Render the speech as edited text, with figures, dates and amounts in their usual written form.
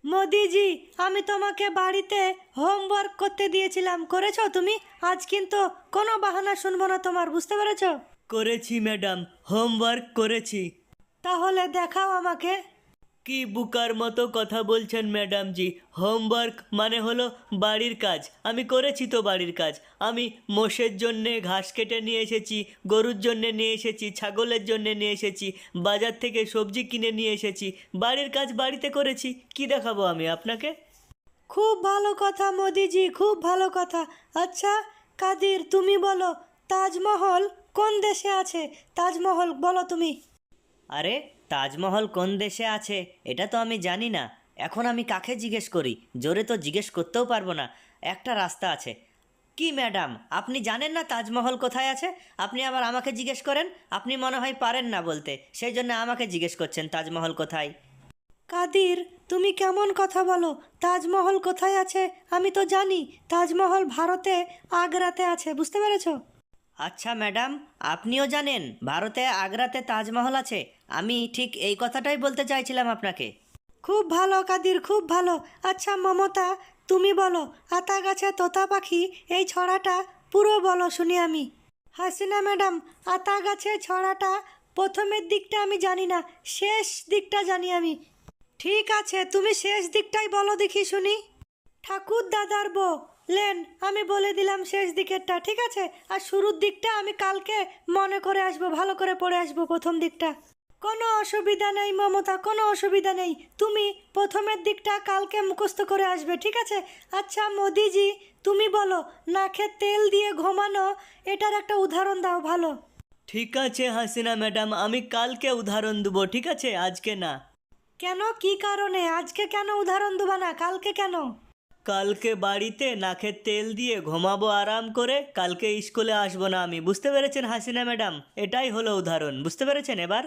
মোদিজি, আমি তোমাকে বাড়িতে হোমওয়ার্ক করতে দিয়েছিলাম, করেছো তুমি? আজ কিন্তু কোনো বাহানা শুনবো না তোমার, বুঝতে পেরেছো? করেছি ম্যাডাম, হোমওয়ার্ক করেছি। তাহলে দেখাও আমাকে। কি বুকার মতো কথা বলছেন ম্যাডাম জি? হোমওয়ার্ক মানে হলো বাড়ির কাজ। আমি করেছি তো বাড়ির কাজ। আমি মোষের জন্যে ঘাস কেটে নিয়ে এসেছি, গরুর জন্যে নিয়ে এসেছি, ছাগলের জন্যে নিয়ে এসেছি, বাজার থেকে সবজি কিনে নিয়ে এসেছি। বাড়ির কাজ বাড়িতে করেছি। কি দেখাবো আমি আপনাকে? খুব ভালো কথা মোদিজি, খুব ভালো কথা। আচ্ছা কাদির, তুমি বলো, তাজমহল কোন দেশে আছে? তাজমহল বলো তুমি। আরে, তাজমহল কোন দেশে আছে এটা তো আমি জানি না। এখন আমি কাকে জিজ্ঞেস করি? জোরে তো জিজ্ঞেস করতেও পারবো না। একটা রাস্তা আছে। কি ম্যাডাম, আপনি জানেন না তাজমহল কোথায় আছে? আপনি আবার আমাকে জিজ্ঞেস করেন? আপনি মনে হয় পারেন না বলতে, সেই জন্য আমাকে জিজ্ঞেস করছেন তাজমহল কোথায়। কাদির, তুমি কেমন কথা বলো? তাজমহল কোথায় আছে আমি তো জানি। তাজমহল ভারতে আগ্রাতে আছে, বুঝতে পেরেছো? আচ্ছা ম্যাডাম, আপনিও জানেন ভারতে আগ্রাতে তাজমহল আছে? আমি ঠিক এই কথাটাই বলতে চাইছিলাম আপনাকে। খুব ভালো কাদির, খুব ভালো। আচ্ছা মমতা, তুমি বলো, আতা গাছে তোতা পাখি, এই ছড়াটা পুরো বলো শুনি আমি। হাসিনা ম্যাডাম, আতা গাছে ছড়াটা প্রথমের দিকটা আমি জানি না, শেষ দিকটা জানি আমি। ঠিক আছে, তুমি শেষ দিকটাই বলো দেখি শুনি। ঠাকুর দাদার বউ, লেন, আমি বলে দিলাম শেষ দিকেরটা, ঠিক আছে? আর শুরুর দিকটা আমি কালকে মনে করে আসবো, ভালো করে পড়ে আসবো প্রথম দিকটা। কোনো অসুবিধা নেই মমতা, কোনো অসুবিধা নেই। তুমি প্রথমের দিকটা কালকে মুখস্থ করে আসবে, ঠিক আছে? আচ্ছা মোদিজি, তুমি বলো, নাকে তেল দিয়ে ঘুমানো, এটার একটা উদাহরণ দাও ভালো। ঠিক আছে হাসিনা ম্যাডাম, আমি কালকে উদাহরণ দেবো, ঠিক আছে? আজকে না। কেন, কি কারণে? আজকে কেন উদাহরণ দেবা না, কালকে কেন? কালকে বাড়িতে নাকের তেল দিয়ে ঘুমাবো আরাম করে, কালকে স্কুলে আসবো না আমি। বুঝতে পেরেছেন হাসিনা ম্যাডাম? এটাই হলো উদাহরণ, বুঝতে পেরেছেন এবার?